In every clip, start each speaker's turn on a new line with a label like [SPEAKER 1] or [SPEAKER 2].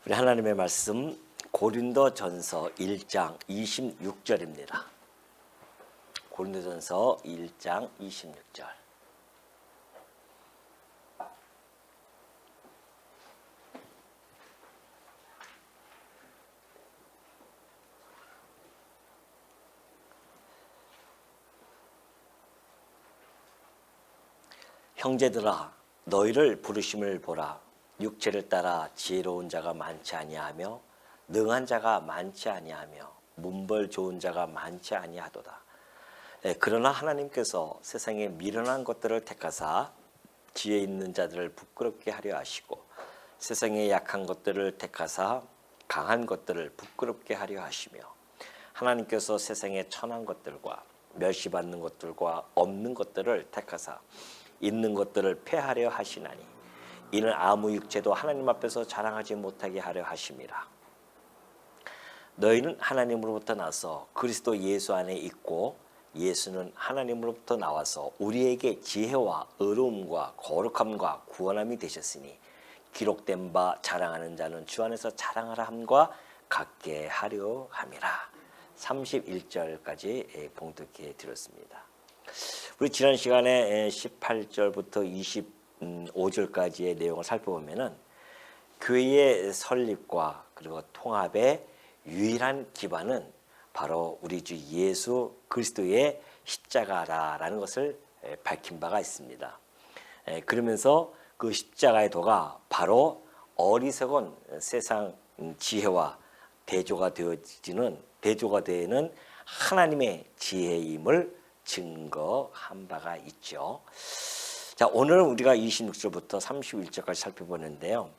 [SPEAKER 1] 우리 하나님의 말씀 고린도전서 1장 26절입니다. 고린도전서 1장 26절. 형제들아 너희를 부르심을 보라. 육체를 따라 지혜로운 자가 많지 아니하며 능한 자가 많지 아니하며 문벌 좋은 자가 많지 아니하도다. 그러나 하나님께서 세상에 미련한 것들을 택하사 지혜 있는 자들을 부끄럽게 하려 하시고 세상에 약한 것들을 택하사 강한 것들을 부끄럽게 하려 하시며 하나님께서 세상에 천한 것들과 멸시받는 것들과 없는 것들을 택하사 있는 것들을 폐하려 하시나니 이는 아무 육체도 하나님 앞에서 자랑하지 못하게 하려 하심이라. 너희는 하나님으로부터 나서 그리스도 예수 안에 있고 예수는 하나님으로부터 나와서 우리에게 지혜와 의로움과 거룩함과 구원함이 되셨으니 기록된 바 자랑하는 자는 주 안에서 자랑하라 함과 같게 하려 함이라. 31절까지 봉독해 드렸습니다. 우리 지난 시간에 18절부터 25절까지의 내용을 살펴보면은 교회의 설립과 그리고 통합의 유일한 기반은 바로 우리 주 예수 그리스도의 십자가라는 것을 밝힌 바가 있습니다. 그러면서 그 십자가의 도가 바로 어리석은 세상 지혜와 대조가 되는 하나님의 지혜임을 증거한 바가 있죠. 자, 오늘 우리가 26절부터 31절까지 살펴보는데요.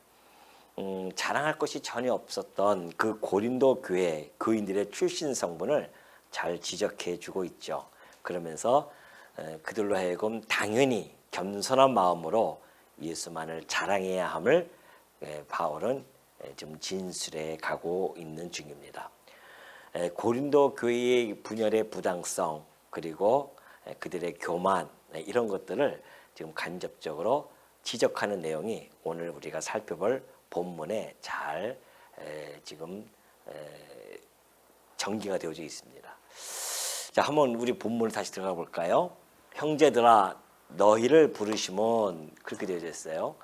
[SPEAKER 1] 자랑할 것이 전혀 없었던 그 고린도 교회 교인들의 출신 성분을 잘 지적해 주고 있죠. 그러면서 그들로 하여금 당연히 겸손한 마음으로 예수만을 자랑해야 함을 바울은 좀 진술해 가고 있는 중입니다. 고린도 교회의 분열의 부당성 그리고 그들의 교만 이런 것들을 지금 간접적으로 지적하는 내용이 오늘 우리가 살펴볼 본문에 잘 지금 전개가 되어져 있습니다. 자, 한번 우리 본문을 다시 들어가 볼까요? 형제들아 너희를 부르심은 그렇게 되어져 있어요.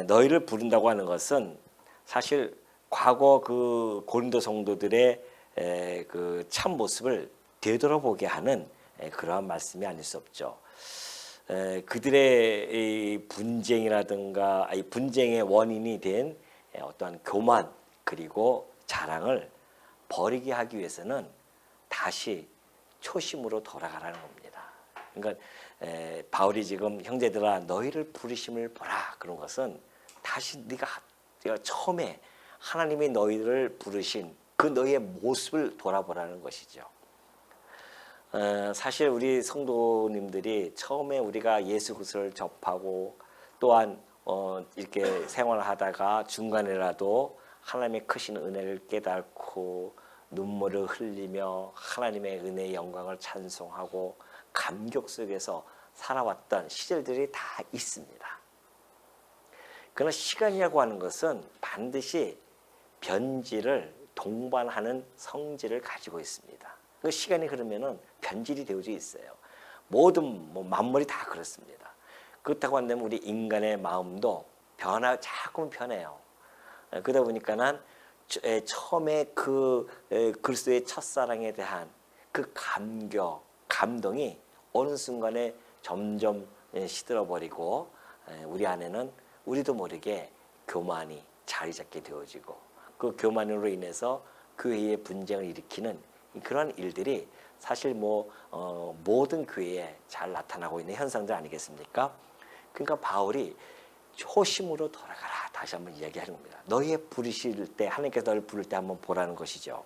[SPEAKER 1] 너희를 부른다고 하는 것은 사실 과거 그 고린도 성도들의 그 참 모습을 되돌아보게 하는 그러한 말씀이 아닐 수 없죠. 그들의 분쟁이라든가 분쟁의 원인이 된 어떠한 교만 그리고 자랑을 버리게 하기 위해서는 다시 초심으로 돌아가라는 겁니다. 그러니까 바울이 지금 형제들아 너희를 부르심을 보라 그런 것은 다시 네가 처음에 하나님이 너희를 부르신 그 너희의 모습을 돌아보라는 것이죠. 사실 우리 성도님들이 처음에 우리가 예수 그리스도를 접하고 또한 이렇게 생활을 하다가 중간에라도 하나님의 크신 은혜를 깨닫고 눈물을 흘리며 하나님의 은혜의 영광을 찬송하고 감격 속에서 살아왔던 시절들이 다 있습니다. 그러나 시간이라고 하는 것은 반드시 변질을 동반하는 성질을 가지고 있습니다. 그 시간이 흐르면은 변질이 되어져 있어요. 모든 만물이 다 그렇습니다. 그렇다고 한다면 우리 인간의 마음도 자꾸 변해요. 그러다 보니까는 처음에 그 그리스도의 첫사랑에 대한 그 감동이 어느 순간에 점점 시들어버리고 우리 안에는 우리도 모르게 교만이 자리 잡게 되어지고 그 교만으로 인해서 교회의 분쟁을 일으키는 그런 일들이 사실 모든 교회에 잘 나타나고 있는 현상들 아니겠습니까? 그러니까 바울이 초심으로 돌아가라 다시 한번 이야기하는 겁니다. 너희 부르실 때 하나님께서 너를 부를 때 한번 보라는 것이죠.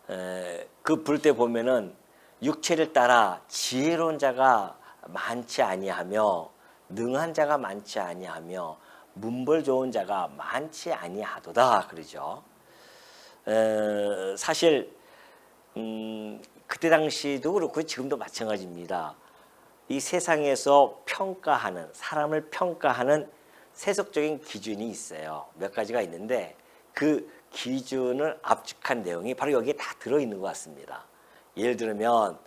[SPEAKER 1] 그 부를 때 보면은 육체를 따라 지혜로운 자가 많지 아니하며 능한 자가 많지 아니하며 문벌 좋은 자가 많지 아니하도다 그러죠. 사실 그때 당시도 그렇고 지금도 마찬가지입니다. 이 세상에서 사람을 평가하는 세속적인 기준이 있어요. 몇 가지가 있는데 그 기준을 압축한 내용이 바로 여기에 다 들어있는 것 같습니다. 예를 들면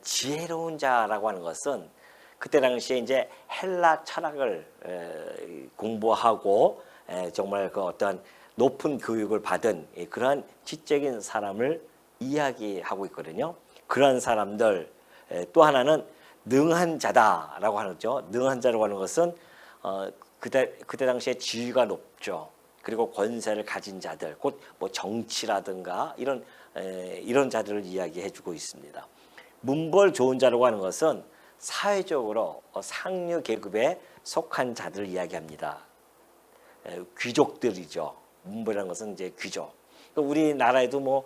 [SPEAKER 1] 지혜로운 자라고 하는 것은 그때 당시에 이제 헬라 철학을 공부하고 정말 그 어떤 높은 교육을 받은 그러한 지적인 사람을 이야기하고 있거든요. 그러한 사람들, 또 하나는 능한 자다라고 하는 거죠. 능한 자라고 하는 것은 그때 당시에 지위가 높죠. 그리고 권세를 가진 자들, 곧 뭐 정치라든가 이런 자들을 이야기해주고 있습니다. 문벌 좋은 자라고 하는 것은 사회적으로 상류 계급에 속한 자들을 이야기합니다. 귀족들이죠. 문벌이라는 것은 이제 귀족. 우리나라에도 뭐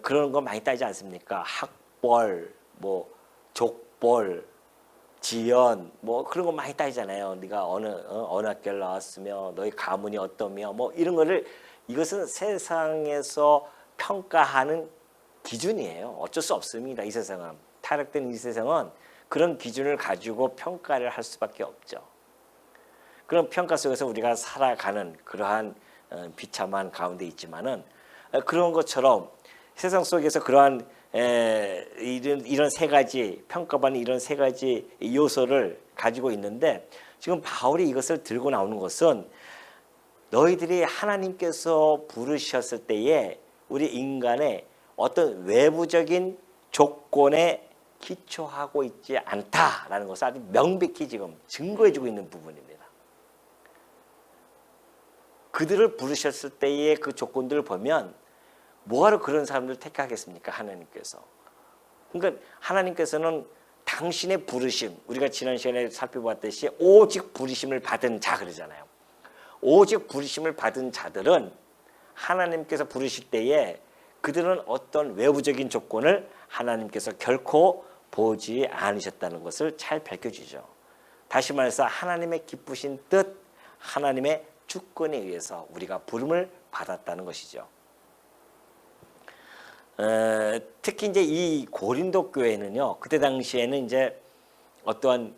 [SPEAKER 1] 그런 거 많이 따지지 않습니까? 학벌, 뭐 족벌, 지연, 뭐 그런 거 많이 따지잖아요. 네가 어느 학교를 나왔으며 너희 가문이 어떠며 뭐 이런 거를 이것은 세상에서 평가하는 기준이에요. 어쩔 수 없습니다. 이 세상은 타락된 이 세상은 그런 기준을 가지고 평가를 할 수밖에 없죠. 그런 평가 속에서 우리가 살아가는 그러한 비참한 가운데 있지만은 그런 것처럼 세상 속에서 그러한 이런 세 가지 평가받는 이런 세 가지 요소를 가지고 있는데 지금 바울이 이것을 들고 나오는 것은 너희들이 하나님께서 부르셨을 때에 우리 인간의 어떤 외부적인 조건에 기초하고 있지 않다라는 것을 아주 명백히 지금 증거해주고 있는 부분입니다. 그들을 부르셨을 때의 그 조건들을 보면 뭐하러 그런 사람들을 택하겠습니까? 하나님께서. 그러니까 하나님께서는 당신의 부르심, 우리가 지난 시간에 살펴봤듯이 오직 부르심을 받은 자 그러잖아요. 오직 부르심을 받은 자들은 하나님께서 부르실 때에 그들은 어떤 외부적인 조건을 하나님께서 결코 보지 않으셨다는 것을 잘 밝혀주죠. 다시 말해서 하나님의 기쁘신 뜻, 하나님의 주권에 의해서 우리가 부름을 받았다는 것이죠. 특히 이제 이 고린도 교회는요, 그때 당시에는 이제 어떠한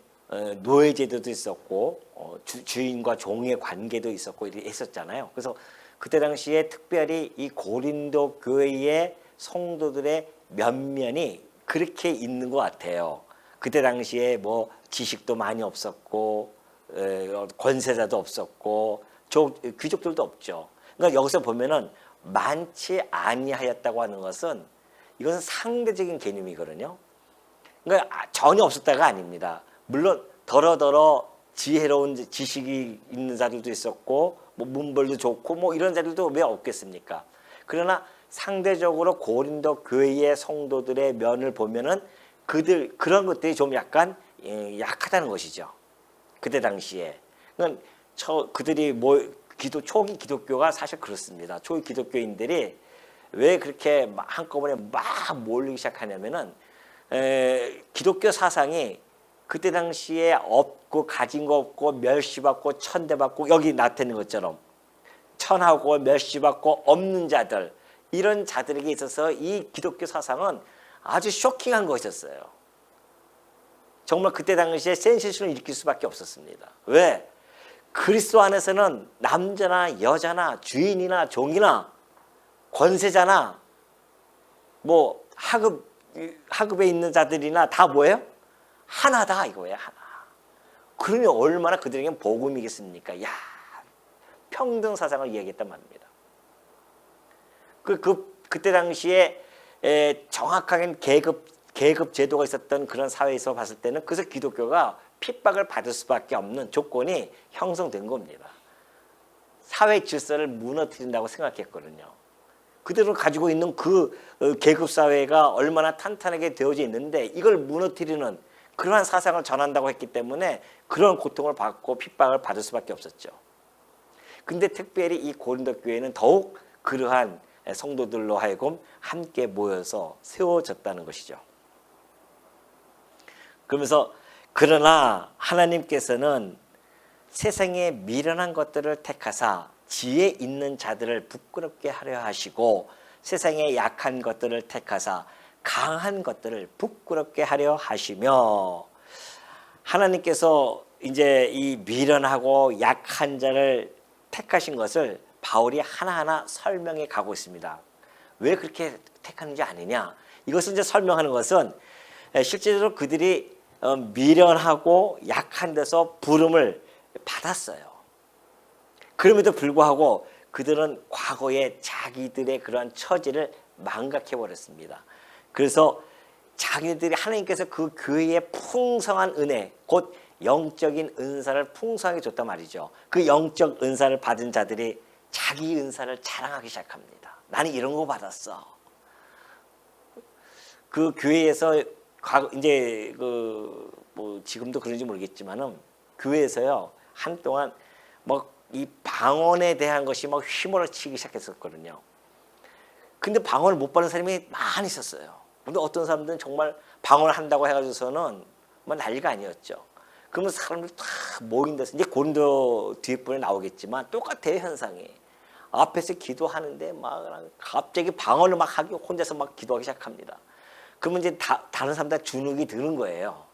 [SPEAKER 1] 노예 제도도 있었고 주인과 종의 관계도 있었고 이렇게 했었잖아요. 그래서 그때 당시에 특별히 이 고린도 교회의 성도들의 면면이 그렇게 있는 것 같아요. 그때 당시에 뭐 지식도 많이 없었고 권세자도 없었고 귀족들도 없죠. 그러니까 여기서 보면은 많지 아니하였다고 하는 것은 이것은 상대적인 개념이거든요. 그러니까 전혀 없었다가 아닙니다. 물론 더러더러 지혜로운 지식이 있는 자들도 있었고 뭐 문벌도 좋고 뭐 이런 자들도 왜 없겠습니까? 그러나 상대적으로 고린도 교회의 성도들의 면을 보면은 그런 것들이 좀 약간 약하다는 것이죠. 그때 당시에. 그러니까 그들이 초기 기독교가 사실 그렇습니다. 초기 기독교인들이 왜 그렇게 한꺼번에 막 몰리기 시작하냐면은 기독교 사상이 그때 당시에 없고 가진 거 없고 멸시받고 천대받고 여기 나타낸 것처럼 천하고 멸시받고 없는 자들 이런 자들에게 있어서 이 기독교 사상은 아주 쇼킹한 것이었어요. 정말 그때 당시에 센세이션을 일으킬 수밖에 없었습니다. 왜? 그리스도 안에서는 남자나 여자나 주인이나 종이나 권세자나 뭐 하급에 있는 자들이나 다 뭐예요? 하나다 이거예요. 하나. 그러니 얼마나 그들에게는 복음이겠습니까? 야, 평등 사상을 이야기했단 말입니다. 그때 당시에 정확하게 계급 제도가 있었던 그런 사회에서 봤을 때는 그래서 기독교가 핍박을 받을 수밖에 없는 조건이 형성된 겁니다. 사회 질서를 무너뜨린다고 생각했거든요. 그들은 가지고 있는 그 계급 사회가 얼마나 탄탄하게 되어져 있는데 이걸 무너뜨리는 그러한 사상을 전한다고 했기 때문에 그런 고통을 받고 핍박을 받을 수밖에 없었죠. 근데 특별히 이 고린도 교회는 더욱 그러한 성도들로 하여금 함께 모여서 세워졌다는 것이죠. 그러면서 그러나 하나님께서는 세상의 미련한 것들을 택하사 지혜 있는 자들을 부끄럽게 하려 하시고 세상의 약한 것들을 택하사 강한 것들을 부끄럽게 하려 하시며 하나님께서 이제 이 미련하고 약한 자를 택하신 것을 바울이 하나하나 설명해 가고 있습니다. 왜 그렇게 택하는지 아느냐? 이것을 이제 설명하는 것은 실제로 그들이 미련하고 약한 데서 부름을 받았어요. 그럼에도 불구하고 그들은 과거에 자기들의 그러한 처지를 망각해 버렸습니다. 그래서 자기들이 하나님께서 그 교회의 풍성한 은혜, 곧 영적인 은사를 풍성하게 줬단 말이죠. 그 영적 은사를 받은 자들이 자기 은사를 자랑하기 시작합니다. 나는 이런 거 받았어. 그 교회에서 이제 뭐 지금도 그런지 모르겠지만은 교회에서요 한동안 뭐 이 방언에 대한 것이 막 휘몰아치기 시작했었거든요. 근데 방언을 못 받는 사람이 많이 있었어요. 근데 어떤 사람들은 정말 방언을 한다고 해가지고서는 뭐 난리가 아니었죠. 그러면 사람들 다 모인 데서 이제 고린도 뒷부분에 나오겠지만 똑같아요 현상이. 앞에서 기도하는데 막 갑자기 방언을 막 하기 혼자서 막 기도하기 시작합니다. 그러면 이제 다른 사람들 주눅이 드는 거예요.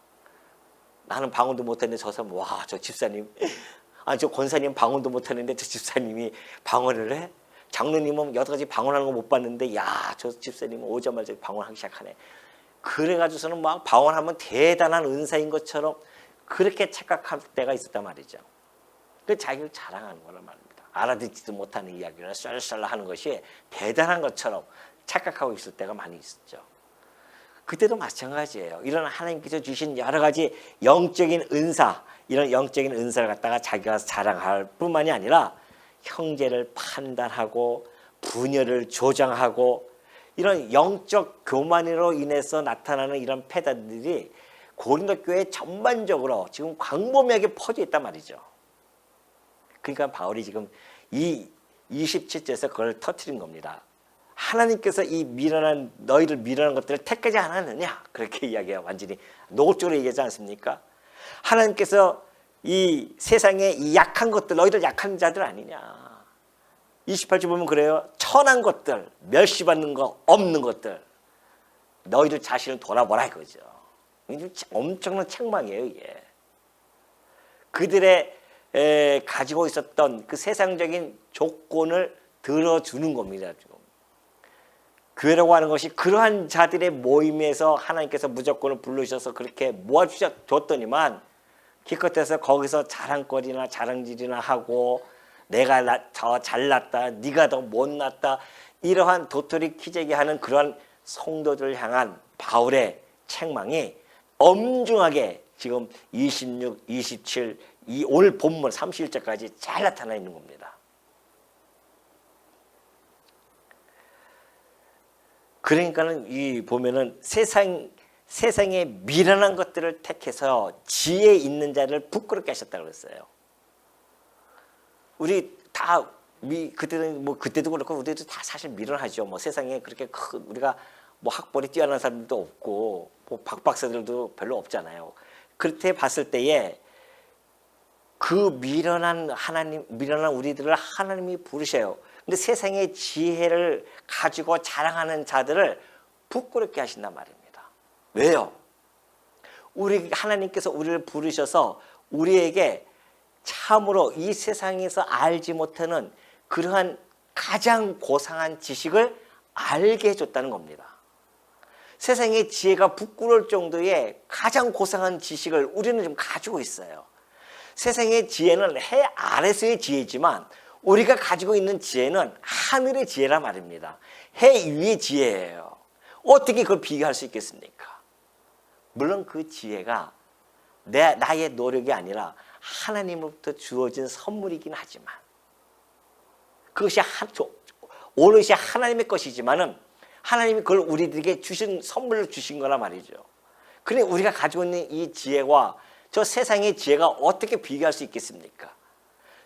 [SPEAKER 1] 나는 방언도 못했는데 저 사람 와 저 집사님 저 권사님 방언도 못하는데 저 집사님이 방언을 해? 장로님은 여러 가지 방언하는 거 못 봤는데 야 저 집사님은 오자마자 방언하기 시작하네. 그래가지고서는 막 방언하면 대단한 은사인 것처럼 그렇게 착각할 때가 있었단 말이죠. 그 자기를 자랑하는 거란 말입니다. 알아듣지도 못하는 이야기를 쏠쏠 하는 것이 대단한 것처럼 착각하고 있을 때가 많이 있었죠. 그때도 마찬가지예요. 이런 하나님께서 주신 여러 가지 영적인 은사, 이런 영적인 은사를 갖다가 자기가 자랑할 뿐만이 아니라 형제를 판단하고 분열을 조장하고 이런 영적 교만으로 인해서 나타나는 이런 패단들이 고린도 교회 전반적으로 지금 광범위하게 퍼져 있단 말이죠. 그러니까 바울이 지금 이 27절에서 그걸 터뜨린 겁니다. 하나님께서 이 미련한 너희를 미련한 것들을 택하지 않았느냐 그렇게 이야기해요. 완전히 노골적으로 얘기하지 않습니까? 하나님께서 이 세상에 이 약한 것들 너희들 약한 자들 아니냐. 28절 보면 그래요. 천한 것들 멸시받는 거 없는 것들 너희들 자신을 돌아보라 이거죠. 엄청난 책망이에요. 이게. 그들의 가지고 있었던 그 세상적인 조건을 들어주는 겁니다. 지금. 교회라고 하는 것이 그러한 자들의 모임에서 하나님께서 무조건을 불러주셔서 그렇게 모아주셨더니만 기껏해서 거기서 자랑거리나 자랑질이나 하고 내가 더 잘났다 네가 더 못났다 이러한 도토리 키재기 하는 그러한 성도들을 향한 바울의 책망이 엄중하게 지금 26, 27, 오늘 본문 31절까지 잘 나타나 있는 겁니다. 그러니까는 이 보면은 세상에 미련한 것들을 택해서 지혜 있는 자를 부끄럽게 하셨다고 그랬어요. 우리 다 그때도 그렇고 우리도 다 사실 미련하죠. 뭐 세상에 그렇게 우리가 뭐 학벌이 뛰어난 사람들도 없고 뭐 박박사들도 별로 없잖아요. 그렇게 봤을 때에 그 미련한 우리들을 하나님이 부르셔요. 근데 세상의 지혜를 가지고 자랑하는 자들을 부끄럽게 하신단 말입니다. 왜요? 하나님께서 우리를 부르셔서 우리에게 참으로 이 세상에서 알지 못하는 그러한 가장 고상한 지식을 알게 해줬다는 겁니다. 세상의 지혜가 부끄러울 정도의 가장 고상한 지식을 우리는 좀 가지고 있어요. 세상의 지혜는 해 아래서의 지혜지만 우리가 가지고 있는 지혜는 하늘의 지혜란 말입니다. 해 위의 지혜예요. 어떻게 그걸 비교할 수 있겠습니까? 물론 그 지혜가 나의 노력이 아니라 하나님으로부터 주어진 선물이긴 하지만 그것이 오롯이 하나님의 것이지만은 하나님이 그걸 우리들에게 주신 선물로 주신 거란 말이죠. 그러니 우리가 가지고 있는 이 지혜와 저 세상의 지혜가 어떻게 비교할 수 있겠습니까?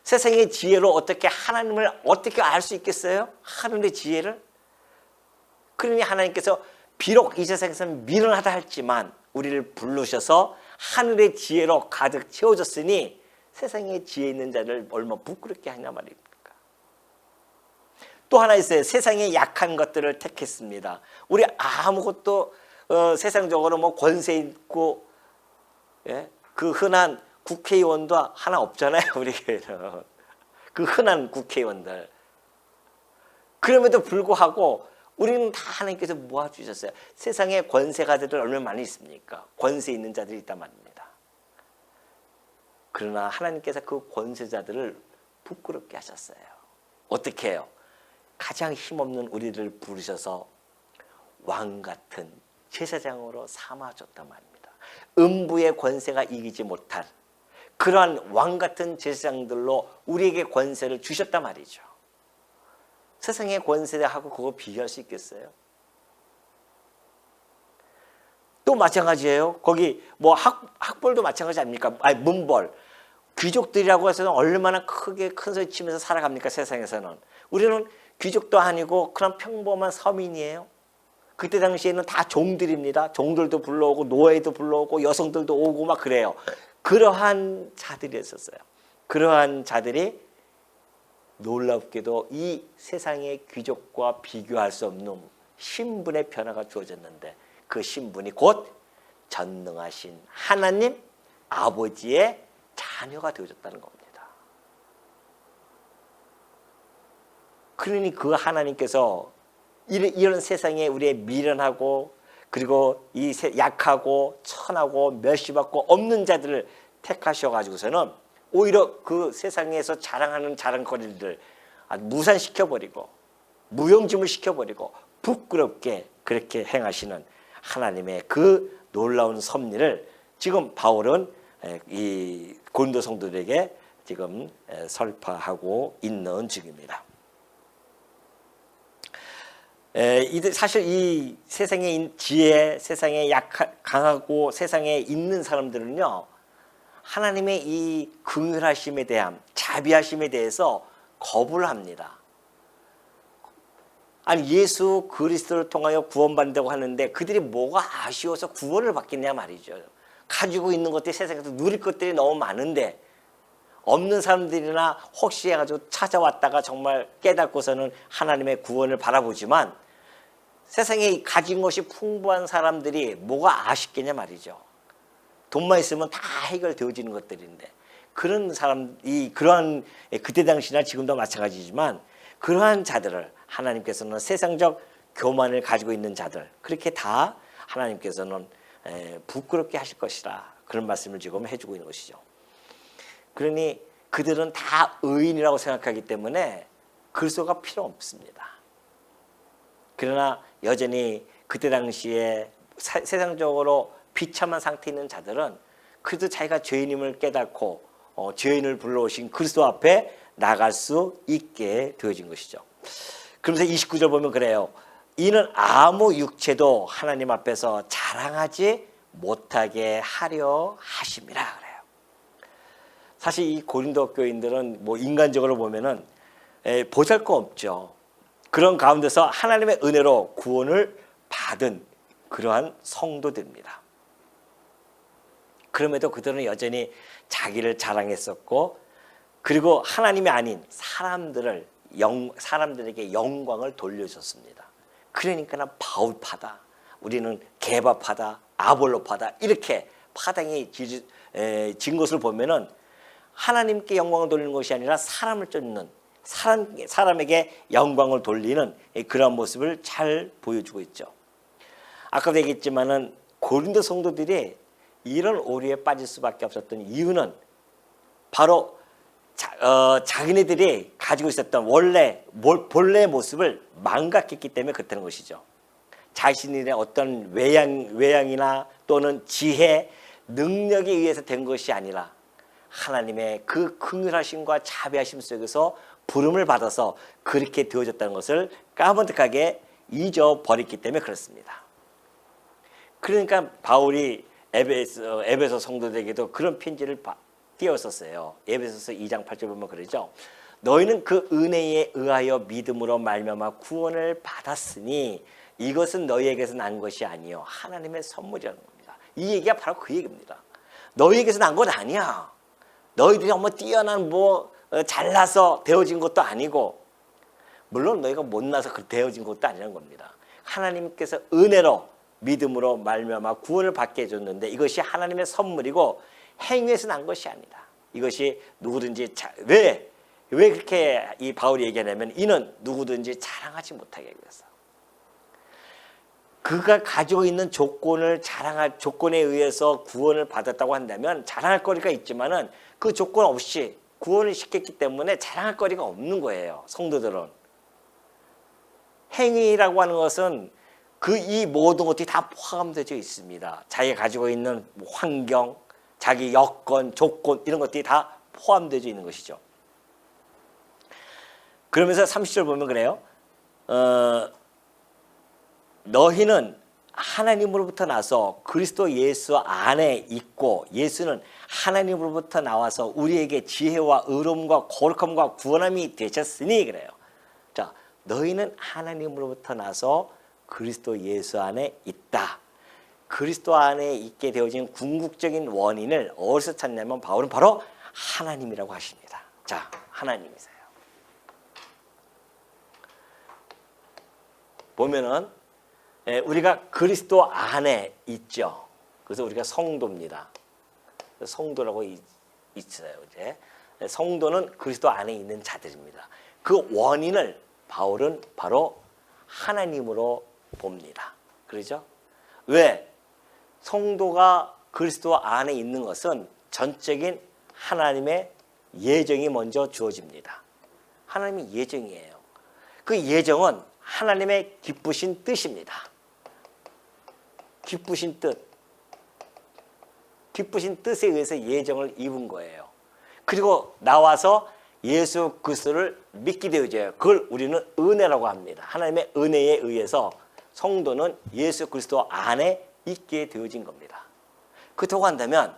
[SPEAKER 1] 세상의 지혜로 어떻게 하나님을 어떻게 알 수 있겠어요? 하늘의 지혜를? 그러니 하나님께서 비록 이 세상에서는 미련하다 할지만 우리를 부르셔서 하늘의 지혜로 가득 채워졌으니 세상에 지혜 있는 자를 얼마나 부끄럽게 하냐 말입니까? 또 하나 있어요. 세상에 약한 것들을 택했습니다. 우리 아무것도 세상적으로 뭐 권세 있고 그 흔한 국회의원도 하나 없잖아요. 우리 교회는. 그 흔한 국회의원들. 그럼에도 불구하고 우리는 다 하나님께서 모아주셨어요. 세상에 권세가들이 얼마나 많이 있습니까? 권세 있는 자들이 있단 말입니다. 그러나 하나님께서 그 권세자들을 부끄럽게 하셨어요. 어떻게 해요? 가장 힘없는 우리를 부르셔서 왕같은 제사장으로 삼아줬단 말입니다. 음부의 권세가 이기지 못할 그러한 왕같은 제사장들로 우리에게 권세를 주셨단 말이죠. 세상의 권세하고 그거 비교할 수 있겠어요? 또 마찬가지예요. 거기 뭐 학벌도 마찬가지 아닙니까? 아니, 문벌. 귀족들이라고 해서는 얼마나 크게 큰 소리 치면서 살아갑니까? 세상에서는. 우리는 귀족도 아니고 그런 평범한 서민이에요. 그때 당시에는 다 종들입니다. 종들도 불러오고 노예도 불러오고 여성들도 오고 막 그래요. 그러한 자들이 있었어요. 그러한 자들이 놀랍게도 이 세상의 귀족과 비교할 수 없는 신분의 변화가 주어졌는데 그 신분이 곧 전능하신 하나님 아버지의 자녀가 되어졌다는 겁니다. 그러니 그 하나님께서 이런 세상에 우리의 미련하고 그리고 이 약하고 천하고 멸시받고 없는 자들을 택하셔가지고서는 오히려 그 세상에서 자랑하는 자랑거리를 무산시켜버리고 무용지물 시켜버리고 부끄럽게 그렇게 행하시는 하나님의 그 놀라운 섭리를 지금 바울은 이 고린도 성도들에게 지금 설파하고 있는 중입니다. 사실 이 세상의 지혜, 세상에 강하고 세상에 있는 사람들은요, 하나님의 이 긍휼하심에 대한 자비하심에 대해서 거부를 합니다. 아니 예수 그리스도를 통하여 구원받는다고 하는데 그들이 뭐가 아쉬워서 구원을 받겠냐 말이죠. 가지고 있는 것들이 세상에서 누릴 것들이 너무 많은데 없는 사람들이나 혹시 해가지고 찾아왔다가 정말 깨닫고서는 하나님의 구원을 바라보지만 세상에 가진 것이 풍부한 사람들이 뭐가 아쉽겠냐 말이죠. 돈만 있으면 다 해결되어지는 것들인데 그런 사람이 그러한 그때 당시나 지금도 마찬가지지만 그러한 자들을 하나님께서는 세상적 교만을 가지고 있는 자들 그렇게 다 하나님께서는 부끄럽게 하실 것이라 그런 말씀을 지금 해주고 있는 것이죠. 그러니 그들은 다 의인이라고 생각하기 때문에 그리스도가 필요 없습니다. 그러나 여전히 그때 당시에 세상적으로 비참한 상태에 있는 자들은 그래도 자기가 죄인임을 깨닫고 죄인을 불러오신 그리스도 앞에 나갈 수 있게 되어진 것이죠. 그러면서 29절 보면 그래요. 이는 아무 육체도 하나님 앞에서 자랑하지 못하게 하려 하심이라 그래요. 사실 이 고린도 교인들은 뭐 인간적으로 보면은 보잘 거 없죠. 그런 가운데서 하나님의 은혜로 구원을 받은 그러한 성도들입니다. 그럼에도 그들은 여전히 자기를 자랑했었고 그리고 하나님이 아닌 사람들에게 영광을 돌려줬습니다. 그러니까 바울파다, 우리는 게바파다, 아볼로파다 이렇게 파당이 진 것을 보면은 하나님께 영광을 돌리는 것이 아니라 사람을 쫓는 사람에게 영광을 돌리는 그런 모습을 잘 보여주고 있죠. 아까도 얘기했지만은 고린도 성도들이 이런 오류에 빠질 수밖에 없었던 이유는 바로 자기네들이 가지고 있었던 본래의 모습을 망각했기 때문에 그렇다는 것이죠. 자신들의 어떤 외양이나 또는 지혜, 능력에 의해서 된 것이 아니라 하나님의 그 긍휼하심과 자비하심 속에서 부름을 받아서 그렇게 되어졌다는 것을 까마득하게 잊어버렸기 때문에 그렇습니다. 그러니까 바울이 에베소 성도들에게도 그런 편지를 띄웠었어요. 에베소서 2장 8절 보면 그러죠. 너희는 그 은혜에 의하여 믿음으로 말미암아 구원을 받았으니 이것은 너희에게서 난 것이 아니요 하나님의 선물이라는 겁니다. 이 얘기가 바로 그 얘기입니다. 너희에게서 난 것 아니야. 너희들이 정말 뛰어난 잘나서 되어진 것도 아니고 물론 너희가 못나서 되어진 것도 아니라는 겁니다. 하나님께서 은혜로 믿음으로 말미암아 구원을 받게 해줬는데 이것이 하나님의 선물이고 행위에서 난 것이 아니다. 이것이 누구든지 왜 그렇게 이 바울이 얘기하냐면 이는 누구든지 자랑하지 못하게 위해서. 그가 가지고 있는 조건을 자랑할 조건에 의해서 구원을 받았다고 한다면 자랑할 거리가 있지만은 그 조건 없이 구원을 시켰기 때문에 자랑할 거리가 없는 거예요. 성도들은. 행위라고 하는 것은 이 모든 것들이 다 포함되어 있습니다. 자기가 가지고 있는 환경, 자기 여건, 조건 이런 것들이 다 포함되어 있는 것이죠. 그러면서 30절 보면 그래요. 너희는 하나님으로부터 나서 그리스도 예수 안에 있고 예수는 하나님으로부터 나와서 우리에게 지혜와 의로움과 거룩함과 구원함이 되셨으니 그래요. 자, 너희는 하나님으로부터 나서 그리스도 예수 안에 있다. 그리스도 안에 있게 되어진 궁극적인 원인을 어디서 찾냐면 바울은 바로 하나님이라고 하십니다. 자, 하나님이세요. 보면은 우리가 그리스도 안에 있죠. 그래서 우리가 성도입니다. 성도라고 있어요. 이제 성도는 그리스도 안에 있는 자들입니다. 그 원인을 바울은 바로 하나님으로 봅니다. 그렇죠? 왜? 성도가 그리스도 안에 있는 것은 전적인 하나님의 예정이 먼저 주어집니다. 하나님의 예정이에요. 그 예정은 하나님의 기쁘신 뜻입니다. 기쁘신 뜻. 기쁘신 뜻에 의해서 예정을 입은 거예요. 그리고 나와서 예수 그리스도를 믿게 되어져요. 그걸 우리는 은혜라고 합니다. 하나님의 은혜에 의해서 성도는 예수 그리스도 안에 있게 되어진 겁니다. 그렇다고 한다면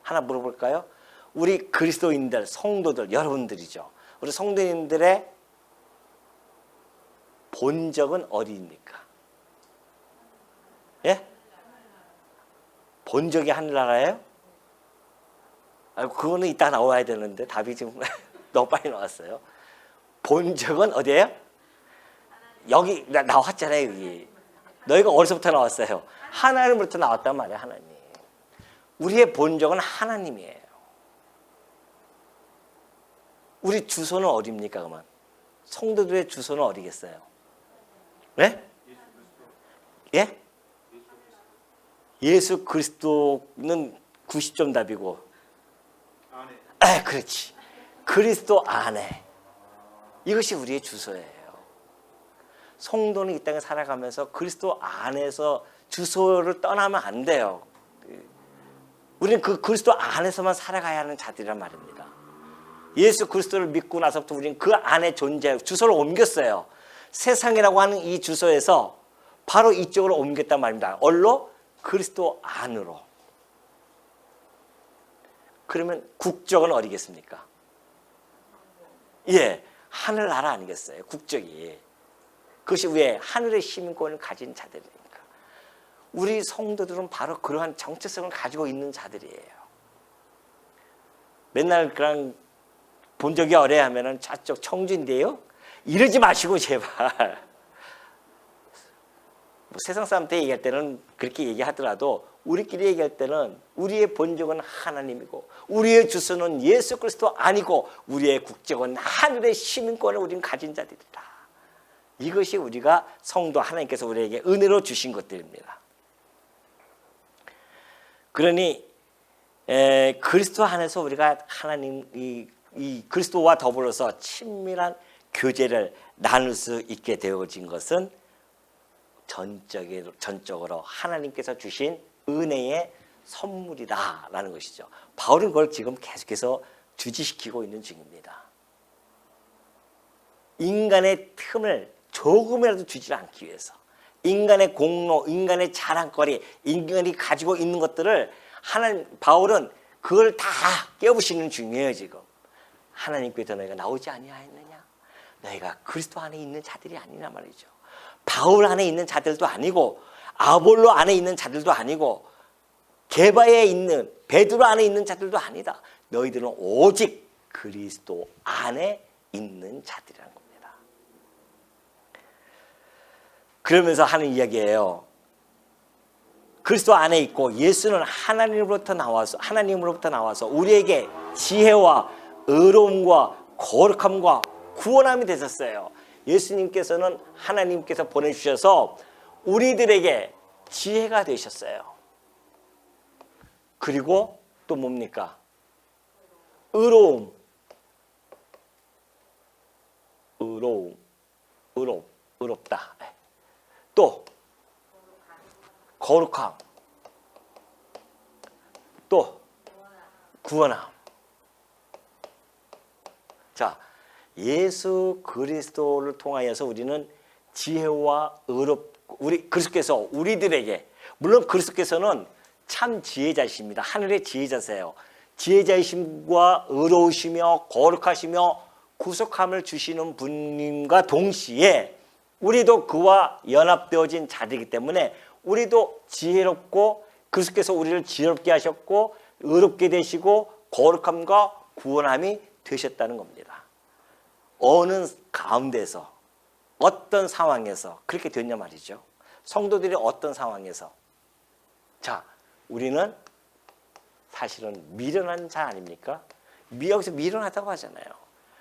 [SPEAKER 1] 하나 물어볼까요? 우리 그리스도인들, 성도들, 여러분들이죠. 우리 성도인들의 본적은 어디입니까? 예? 본적이 하늘나라예요? 그거는 이따 나와야 되는데 답이 지금 너무 빨리 나왔어요. 본적은 어디예요? 여기 나왔잖아요. 여기. 너희가 어디서부터 나왔어요? 하나님으로부터 나왔단 말이에요. 하나님. 우리의 본적은 하나님이에요. 우리 주소는 어디입니까? 그러면 성도들의 주소는 어디겠어요? 네? 예? 예수 그리스도는 90점 답이고 그렇지. 그리스도 안에. 이것이 우리의 주소예요. 성도는 이 땅에 살아가면서 그리스도 안에서 주소를 떠나면 안 돼요. 우리는 그 그리스도 안에서만 살아가야 하는 자들이란 말입니다. 예수 그리스도를 믿고 나서부터 우리는 그 안에 존재하고 주소를 옮겼어요. 세상이라고 하는 이 주소에서 바로 이쪽으로 옮겼단 말입니다. 얼로? 그리스도 안으로. 그러면 국적은 어디겠습니까? 예, 하늘나라 아니겠어요? 국적이. 그것이 왜? 하늘의 시민권을 가진 자들이니까. 우리 성도들은 바로 그러한 정체성을 가지고 있는 자들이에요. 맨날 그냥 본적이 어려하면은 저쪽 청주인데요? 이러지 마시고 제발. 뭐 세상 사람한테 얘기할 때는 그렇게 얘기하더라도 우리끼리 얘기할 때는 우리의 본적은 하나님이고 우리의 주소는 예수 그리스도 아니고 우리의 국적은 하늘의 시민권을 우리는 가진 자들이다. 이것이 우리가 성도 하나님께서 우리에게 은혜로 주신 것들입니다. 그러니 그리스도 안에서 우리가 하나님 이 그리스도와 더불어서 친밀한 교제를 나눌 수 있게 되어진 것은 전적으로 하나님께서 주신 은혜의 선물이다라는 것이죠. 바울은 그걸 지금 계속해서 주지시키고 있는 중입니다. 인간의 틈을 조금이라도 주지 않기 위해서 인간의 공로, 인간의 자랑거리, 인간이 가지고 있는 것들을 바울은 그걸 다 깨부시는 중이에요. 지금 하나님께서 너희가 나오지 아니하였느냐? 너희가 그리스도 안에 있는 자들이 아니냐 말이죠. 바울 안에 있는 자들도 아니고 아볼로 안에 있는 자들도 아니고 게바에 있는 베드로 안에 있는 자들도 아니다. 너희들은 오직 그리스도 안에 있는 자들이라는 겁니다. 그러면서 하는 이야기예요. 그리스도 안에 있고 예수는 하나님으로부터 나와서 우리에게 지혜와 의로움과 거룩함과 구원함이 되셨어요. 예수님께서는 하나님께서 보내주셔서 우리들에게 지혜가 되셨어요. 그리고 또 뭡니까? 의롭다. 또 거룩함, 또 구원함. 자, 예수 그리스도를 통하여서 우리는 지혜와 우리 그리스도께서 우리들에게, 물론 그리스도께서는 참 지혜자이십니다. 하늘의 지혜자세요. 지혜자이심과 의로우시며 거룩하시며 구속함을 주시는 분님과 동시에 우리도 그와 연합되어진 자들이기 때문에 우리도 지혜롭고, 그리스도께서 우리를 지혜롭게 하셨고 의롭게 되시고 거룩함과 구원함이 되셨다는 겁니다. 어느 가운데서, 어떤 상황에서 그렇게 됐냐 말이죠. 성도들이 어떤 상황에서. 자, 우리는 사실은 미련한 자 아닙니까? 여기서 미련하다고 하잖아요.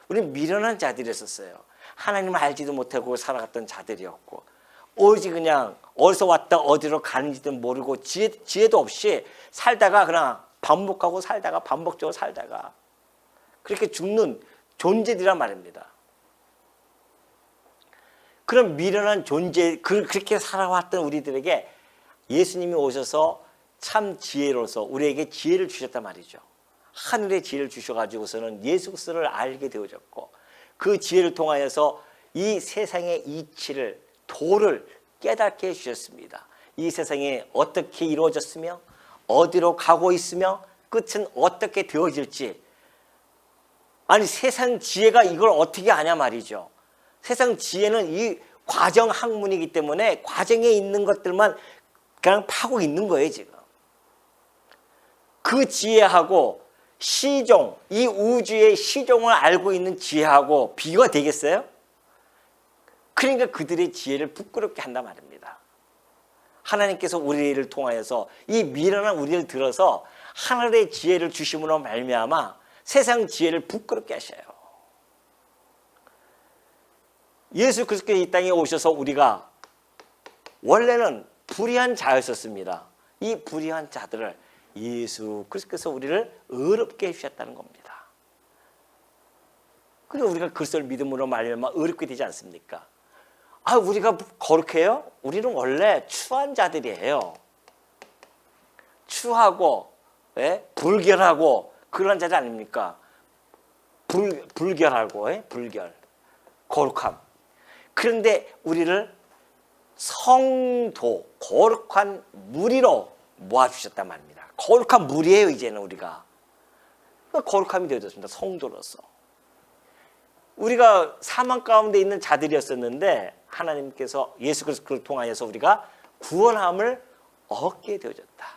[SPEAKER 1] 우리는 미련한 자들이었어요. 하나님을 알지도 못하고 살아갔던 자들이었고, 오직 그냥 어디서 왔다 어디로 가는지도 모르고 지혜도 없이 살다가 그냥 반복적으로 살다가 그렇게 죽는 존재들이란 말입니다. 그런 미련한 존재, 그렇게 살아왔던 우리들에게 예수님이 오셔서 참 지혜로서 우리에게 지혜를 주셨단 말이죠. 하늘의 지혜를 주셔가지고서는 예수 그리스도를 알게 되어졌고, 그 지혜를 통하여서 이 세상의 이치를, 도를 깨닫게 해주셨습니다. 이 세상이 어떻게 이루어졌으며 어디로 가고 있으며 끝은 어떻게 되어질지. 아니, 세상 지혜가 이걸 어떻게 아냐 말이죠. 세상 지혜는 이 과정 학문이기 때문에 과정에 있는 것들만 그냥 파고 있는 거예요, 지금. 그 지혜하고 시종, 이 우주의 시종을 알고 있는 지혜하고 비교가 되겠어요? 그러니까 그들의 지혜를 부끄럽게 한단 말입니다. 하나님께서 우리를 통하여서 이 미련한 우리를 들어서 하늘의 지혜를 주심으로 말미암아 세상 지혜를 부끄럽게 하셔요. 예수 그리스도께서 이 땅에 오셔서 우리가 원래는 불의한 자였었습니다. 이 불의한 자들을 예수 그리스도께서 우리를 의롭게 해주셨다는 겁니다. 그래서 우리가 그리스도를 믿음으로 말미암아 의롭게 되지 않습니까? 아, 우리가 거룩해요? 우리는 원래 추한 자들이에요. 추하고, 불결하고 그런 자들 아닙니까? 불결하고, 불결, 거룩함. 그런데 우리를 성도, 거룩한 무리로 모아주셨단 말입니다. 거룩한 무리예요, 이제는 우리가. 거룩함이 되어졌습니다, 성도로서. 우리가 사망 가운데 있는 자들이었었는데 하나님께서 예수 그리스도를 통하여서 우리가 구원함을 얻게 되어졌다.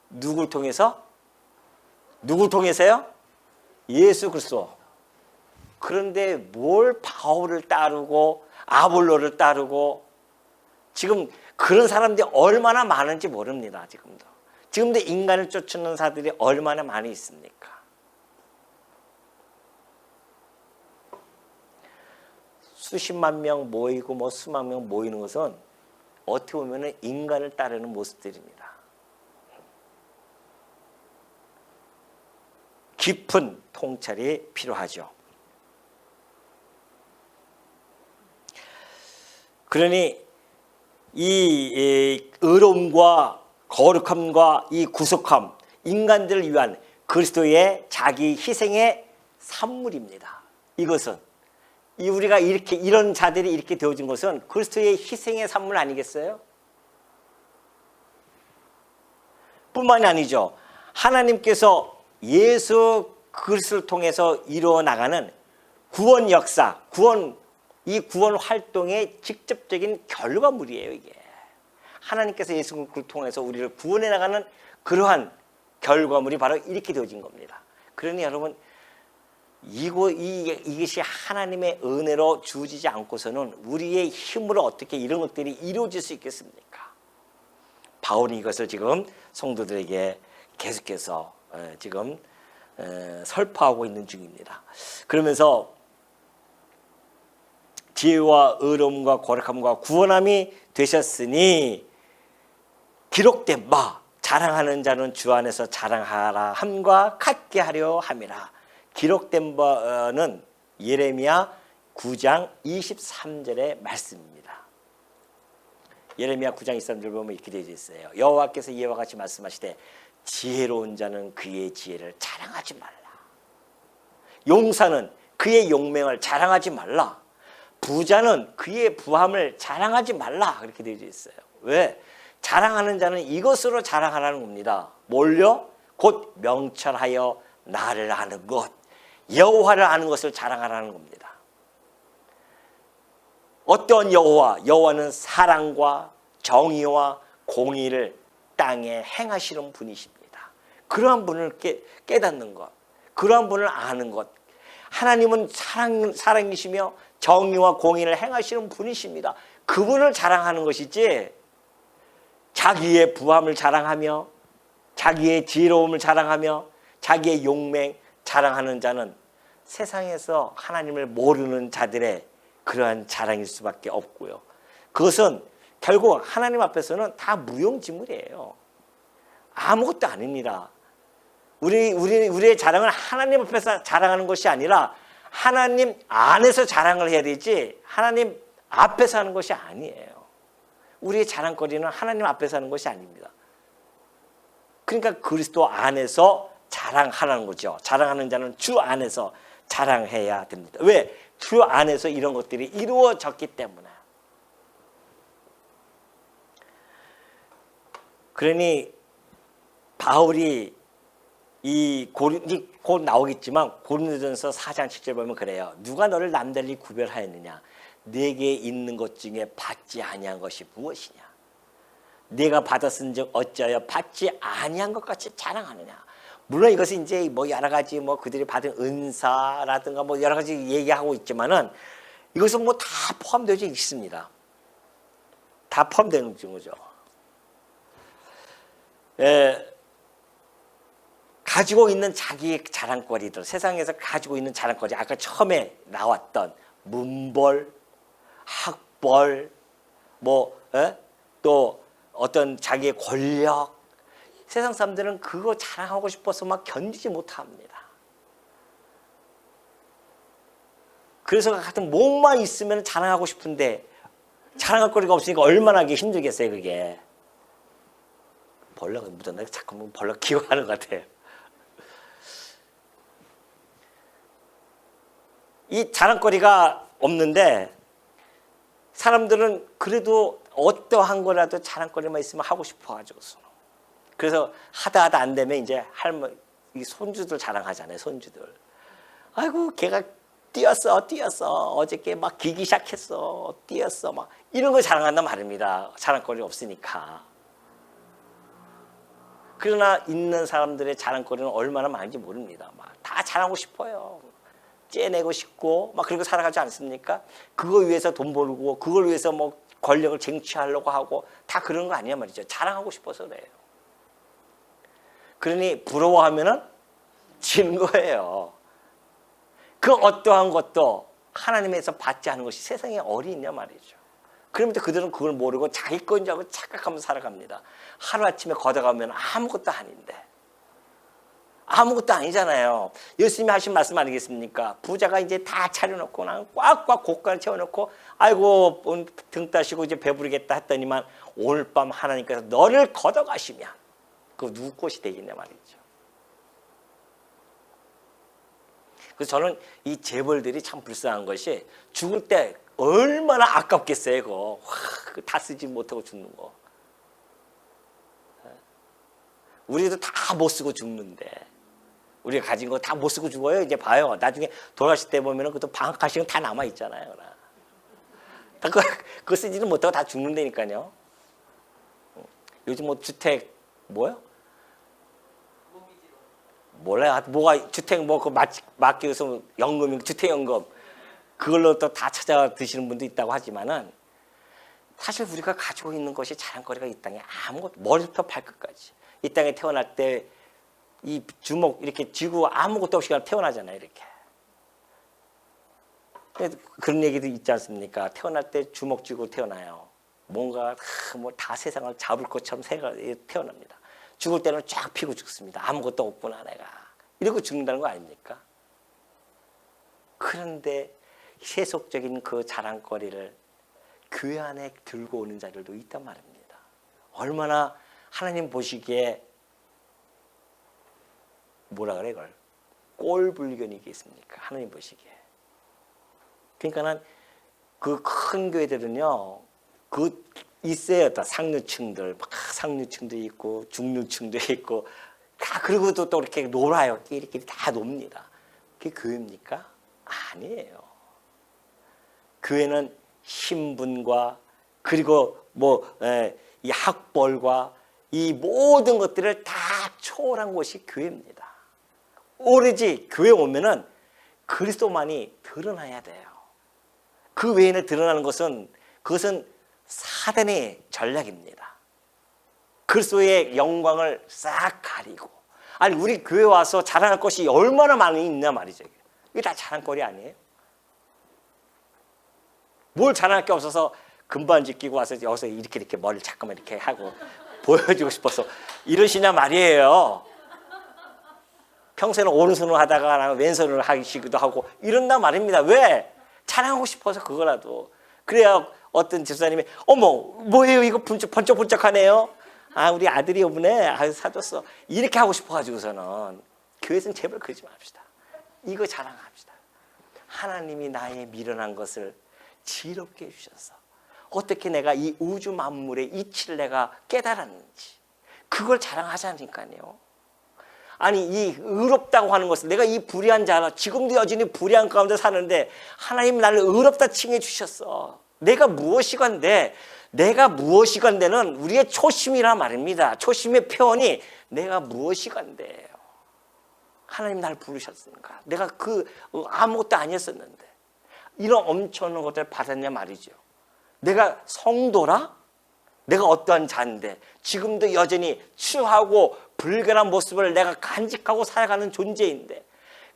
[SPEAKER 1] 누굴 통해서? 누굴 통해서요? 예수 그리스도. 그런데 뭘 바울을 따르고 아볼로를 따르고, 지금 그런 사람들이 얼마나 많은지 모릅니다. 지금도 인간을 쫓는 사들이 얼마나 많이 있습니까? 수십만 명 모이고 수만 명 모이는 것은 어떻게 보면 인간을 따르는 모습들입니다. 깊은 통찰이 필요하죠. 그러니 이 의로움과 거룩함과 이 구속함, 인간들을 위한 그리스도의 자기 희생의 산물입니다. 이것은 우리가 이런 자들이 이렇게 되어진 것은 그리스도의 희생의 산물 아니겠어요? 뿐만이 아니죠. 하나님께서 예수 그리스도를 통해서 이루어 나가는 구원 역사, 이 구원 활동의 직접적인 결과물이에요, 이게. 하나님께서 예수 그리스도를 통해서 우리를 구원해 나가는 그러한 결과물이 바로 이렇게 되어진 겁니다. 그러니 여러분, 이것이 하나님의 은혜로 주어지지 않고서는 우리의 힘으로 어떻게 이런 것들이 이루어질 수 있겠습니까? 바울이 이것을 지금 성도들에게 계속해서 지금 설파하고 있는 중입니다. 그러면서 지혜와 의로움과 거룩함과 구원함이 되셨으니 기록된 바 자랑하는 자는 주 안에서 자랑하라 함과 같게 하려 함이라. 기록된 바는 예레미야 9장 23절의 말씀입니다. 예레미야 9장 23절 보면 이렇게 되어 있어요. 여호와께서 이와 같이 말씀하시되 지혜로운 자는 그의 지혜를 자랑하지 말라. 용사는 그의 용맹을 자랑하지 말라. 부자는 그의 부함을 자랑하지 말라. 그렇게 되어 있어요. 왜? 자랑하는 자는 이것으로 자랑하라는 겁니다. 뭘요? 곧 명철하여 나를 아는 것, 여호와를 아는 것을 자랑하라는 겁니다. 어떤 여호와? 여호와는 사랑과 정의와 공의를 땅에 행하시는 분이십니다. 그러한 분을 깨닫는 것, 그러한 분을 아는 것. 하나님은 사랑이시며 정의와 공의를 행하시는 분이십니다. 그분을 자랑하는 것이지 자기의 부함을 자랑하며 자기의 지혜로움을 자랑하며 자기의 용맹 자랑하는 자는 세상에서 하나님을 모르는 자들의 그러한 자랑일 수밖에 없고요. 그것은 결국 하나님 앞에서는 다 무용지물이에요. 아무것도 아닙니다. 우리의 자랑은 하나님 앞에서 자랑하는 것이 아니라 하나님 안에서 자랑을 해야 되지 하나님 앞에서 하는 것이 아니에요. 우리의 자랑거리는 하나님 앞에서 하는 것이 아닙니다. 그러니까 그리스도 안에서 자랑하라는 거죠. 자랑하는 자는 주 안에서 자랑해야 됩니다. 왜? 주 안에서 이런 것들이 이루어졌기 때문에. 그러니 바울이 곧 나오겠지만 고린도전서 4장 7절 보면 그래요. 누가 너를 남달리 구별하였느냐? 내게 있는 것 중에 받지 아니한 것이 무엇이냐? 내가 받았은즉 어찌하여 받지 아니한 것 같이 자랑하느냐? 물론 이것은 이제 뭐 여러 가지 뭐 그들이 받은 은사라든가 뭐 여러 가지 얘기하고 있지만은 이것은 뭐 다 포함되어 있습니다. 다 포함되는 거죠. 가지고 있는 자기의 자랑거리들, 세상에서 가지고 있는 자랑거리, 아까 처음에 나왔던 문벌, 학벌, 또 어떤 자기의 권력, 세상 사람들은 그거 자랑하고 싶어서 막 견디지 못합니다. 그래서 같은 몸만 있으면 자랑하고 싶은데 자랑할 거리가 없으니까 얼마나 하기 힘들겠어요, 그게. 벌레가 묻었나? 자꾸 벌레가 기어가는 것 같아요. 이 자랑거리가 없는데 사람들은 그래도 어떠한 거라도 자랑거리만 있으면 하고 싶어가지고. 그래서 하다 안 되면 이제 할머니, 손주들 자랑하잖아요, 손주들. 아이고, 걔가 뛰었어. 어저께 막 기기 시작했어. 뛰었어. 막 이런 걸 자랑한단 말입니다. 자랑거리 없으니까. 그러나 있는 사람들의 자랑거리는 얼마나 많은지 모릅니다. 막 다 자랑하고 싶어요. 째내고 싶고 막 그리고 살아가지 않습니까? 그걸 위해서 돈 벌고 그걸 위해서 뭐 권력을 쟁취하려고 하고 다 그런 거 아니야 말이죠. 자랑하고 싶어서 그래요. 그러니 부러워하면은 지는 거예요. 그 어떠한 것도 하나님에서 받지 않은 것이 세상에 어디 있냐 말이죠. 그러면서 그들은 그걸 모르고 자기 건 줄 알고 착각하면서 살아갑니다. 하루아침에 걷어가면 아무것도 아닌데. 아무것도 아니잖아요. 예수님이 하신 말씀 아니겠습니까? 부자가 이제 다 차려놓고 꽉꽉 곳간을 채워놓고 아이고 등 따시고 이제 배부르겠다 했더니만 오늘 밤 하나님께서 너를 걷어가시면 그거 누구 것이 되겠냐 말이죠. 그래서 저는 이 재벌들이 참 불쌍한 것이 죽을 때 얼마나 아깝겠어요. 그거 다 쓰지 못하고 죽는 거. 우리도 다 못 쓰고 죽는데 우리가 가진 거 다 못 쓰고 죽어요. 이제 봐요. 나중에 돌아가실 때 보면은 그것도 방학하시면 다 남아 있잖아요. 다 그거 쓰지는 못하고 다 죽는다니까요. 요즘 뭐 주택 뭐요? 몰라요. 뭐가 주택 뭐 그 맡기고서 연금이 주택연금 그걸로 또 다 찾아 드시는 분도 있다고 하지만은 사실 우리가 가지고 있는 것이 자랑거리가 이 땅에 아무것도, 머리부터 발끝까지 이 땅에 태어날 때 이 주먹 이렇게 쥐고 아무것도 없이 그냥 태어나잖아요. 이렇게. 그런 얘기도 있지 않습니까? 태어날 때 주먹 쥐고 태어나요. 뭔가 다 세상을 잡을 것처럼 태어납니다. 죽을 때는 쫙 피고 죽습니다. 아무것도 없구나 내가. 이러고 죽는다는 거 아닙니까? 그런데 세속적인 그 자랑거리를 교회 안에 들고 오는 자들도 있단 말입니다. 얼마나 하나님 보시기에 뭐라 그래 이걸? 꼴불견이겠습니까? 하나님 보시기에. 그러니까는 그 큰 교회들은요, 그 있어요. 다 상류층들, 막 상류층도 있고 중류층도 있고 다 그리고 또 이렇게 놀아요. 끼리끼리 다 놉니다. 그게 교회입니까? 아니에요. 교회는 신분과 그리고 이 학벌과 이 모든 것들을 다 초월한 곳이 교회입니다. 오로지 교회 오면은 그리스도만이 드러나야 돼요. 그 외에는 드러나는 것은 그것은 사단의 전략입니다. 그리스도의 영광을 싹 가리고. 아니 우리 교회 와서 자랑할 것이 얼마나 많이 있냐 말이죠. 이게 다 자랑거리 아니에요? 뭘 자랑할 게 없어서 금반지 끼고 와서 여기서 이렇게 머리를 잠깐만 이렇게 하고 보여주고 싶어서 이러시냐 말이에요. 평소에는 오른손으로 하다가 왼손으로 하시기도 하고 이런단 말입니다. 왜? 자랑하고 싶어서 그거라도. 그래야 어떤 집사님이 어머 뭐예요 이거 번쩍번쩍하네요. 아 우리 아들이 이번에 사줬어. 이렇게 하고 싶어가지고서는 교회에서는 제발 그러지 맙시다. 이거 자랑합시다. 하나님이 나의 미련한 것을 지혜롭게 해주셔서 어떻게 내가 이 우주 만물의 이치를 내가 깨달았는지 그걸 자랑하자니까요. 아니 이 의롭다고 하는 것은 내가 이 불의한 자라 지금도 여전히 불의한 가운데 사는데 하나님 나를 의롭다 칭해 주셨어. 내가 무엇이건데 내는 우리의 초심이란 말입니다. 초심의 표현이 내가 무엇이건데요. 하나님 나를 부르셨으니까 내가 아무것도 아니었었는데 이런 엄청난 것들을 받았냐 말이죠. 내가 성도라? 내가 어떠한 자인데 지금도 여전히 추하고 불결한 모습을 내가 간직하고 살아가는 존재인데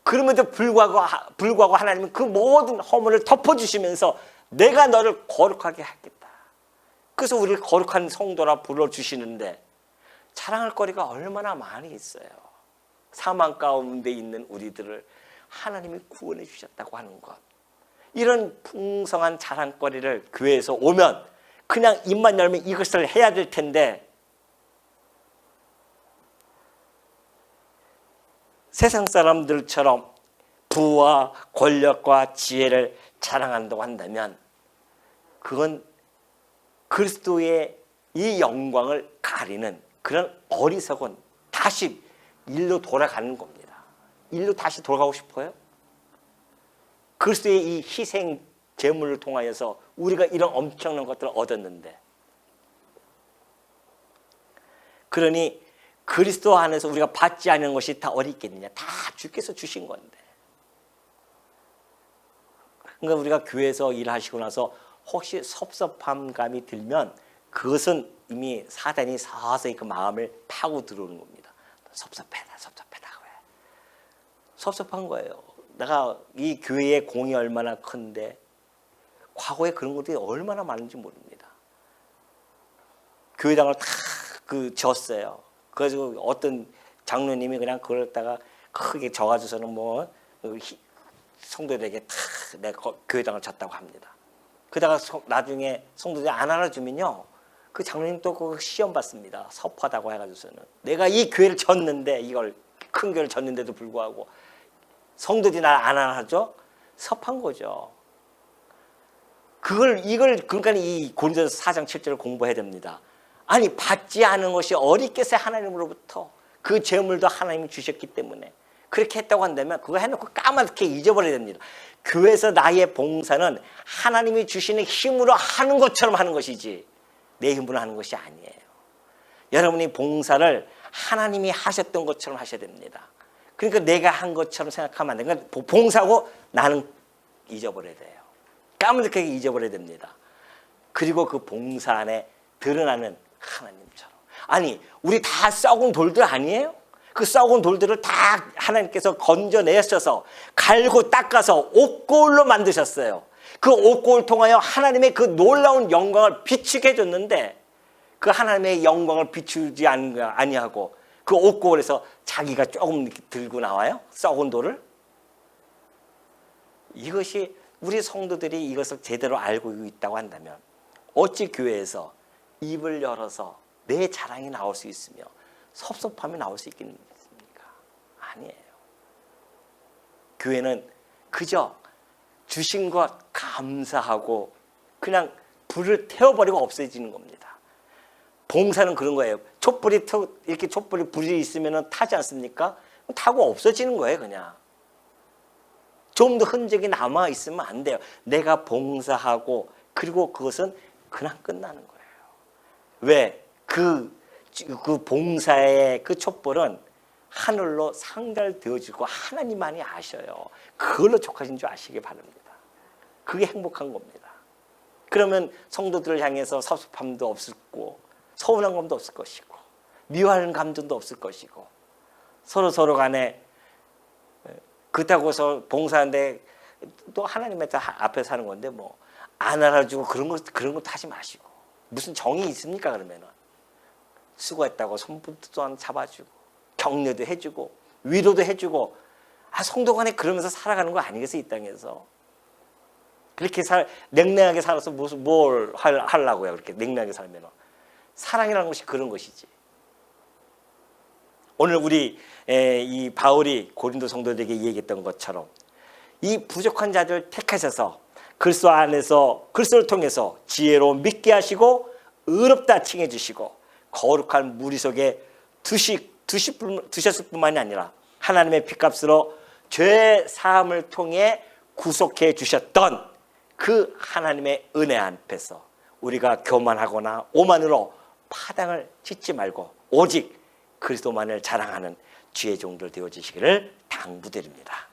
[SPEAKER 1] 그럼에도 불구하고 하나님은 그 모든 허물을 덮어주시면서 내가 너를 거룩하게 하겠다. 그래서 우리를 거룩한 성도라 불러주시는데 자랑할 거리가 얼마나 많이 있어요. 사망 가운데 있는 우리들을 하나님이 구원해 주셨다고 하는 것. 이런 풍성한 자랑거리를 교회에서 오면 그냥 입만 열면 이것을 해야 될 텐데 세상 사람들처럼 부와 권력과 지혜를 자랑한다고 한다면 그건 그리스도의 이 영광을 가리는 그런 어리석은 다시 일로 돌아가는 겁니다. 일로 다시 돌아가고 싶어요? 그리스도의 이 희생 제물을 통하여서 우리가 이런 엄청난 것들을 얻었는데 그러니 그리스도 안에서 우리가 받지 않은 것이 다 어디 있겠느냐. 다 주께서 주신 건데. 그러니까 우리가 교회에서 일하시고 나서 혹시 섭섭한 감이 들면 그것은 이미 사단이 서서히 그 마음을 파고 들어오는 겁니다. 섭섭하다 왜? 섭섭한 거예요. 내가 이 교회의 공이 얼마나 큰데 과거에 그런 것들이 얼마나 많은지 모릅니다. 교회당을 다 졌어요. 그래서 어떤 장로님이 그냥 그걸 갖다가 크게 져가지고서는 성도들에게 다 내가 교회당을 졌다고 합니다. 그러다가 나중에 성도들이 안 알아주면요. 그 장로님 또 그 시험 받습니다. 섭하다고 해가지고서는. 내가 이 교회를 졌는데 이걸 큰 교회를 졌는데도 불구하고 성도들이 날 안 알아줘? 섭한 거죠. 그러니까 이 고린도서 4장 7절을 공부해야 됩니다. 아니 받지 않은 것이 어디겠어요. 하나님으로부터 그 재물도 하나님이 주셨기 때문에 그렇게 했다고 한다면 그거 해놓고 까맣게 잊어버려야 됩니다. 교회에서 나의 봉사는 하나님이 주시는 힘으로 하는 것처럼 하는 것이지 내 힘으로 하는 것이 아니에요. 여러분이 봉사를 하나님이 하셨던 것처럼 하셔야 됩니다. 그러니까 내가 한 것처럼 생각하면 안 돼요. 그러니까 봉사하고 나는 잊어버려야 돼요. 까맣게 잊어버려야 됩니다. 그리고 그 봉사 안에 드러나는 하나님처럼. 아니, 우리 다 썩은 돌들 아니에요? 그 썩은 돌들을 다 하나님께서 건져내셔서 갈고 닦아서 옥고울로 만드셨어요. 그 옥고울 통하여 하나님의 그 놀라운 영광을 비추게 해줬는데, 그 하나님의 영광을 비추지 아니하고 그 옥고울에서 자기가 조금 이렇게 들고 나와요? 썩은 돌을? 이것이 우리 성도들이 이것을 제대로 알고 있다고 한다면 어찌 교회에서 입을 열어서 내 자랑이 나올 수 있으며 섭섭함이 나올 수 있겠습니까? 아니에요. 교회는 그저 주신 것 감사하고 그냥 불을 태워버리고 없어지는 겁니다. 봉사는 그런 거예요. 이렇게 촛불이 불이 있으면 타지 않습니까? 타고 없어지는 거예요, 그냥. 좀 더 흔적이 남아 있으면 안 돼요. 내가 봉사하고 그리고 그것은 그냥 끝나는 거예요. 왜? 그 봉사의 그 촛불은 하늘로 상달되어지고 하나님만이 아셔요. 그걸로 족하신 줄 아시기 바랍니다. 그게 행복한 겁니다. 그러면 성도들을 향해서 섭섭함도 없을 거고 서운한 감도 없을 것이고 미워하는 감정도 없을 것이고 서로 간에 그렇다고 해서 봉사하는데 또 하나님의 앞에 사는 건데 뭐 안 알아주고 그런 것도 하지 마시고 무슨 정이 있습니까? 그러면은 수고했다고 손붙도 또한 잡아주고 격려도 해주고 위로도 해주고 성도 간에 그러면서 살아가는 거 아니겠어요? 이 땅에서 그렇게 냉랭하게 살아서 뭘 하려고요? 그렇게 냉랭하게 살면은 사랑이라는 것이 그런 것이지. 오늘 우리 이 바울이 고린도 성도들에게 얘기했던 것처럼 이 부족한 자들 택하셔서 그리스도 안에서 그리스도를 통해서 지혜로 믿게 하시고 의롭다 칭해 주시고 거룩한 무리 속에 두셨을 뿐만이 아니라 하나님의 피값으로 죄 사함을 통해 구속해 주셨던 그 하나님의 은혜 앞에서 우리가 교만하거나 오만으로 파당을 짓지 말고 오직 그리스도만을 자랑하는 주의 종들 되어지시기를 당부드립니다.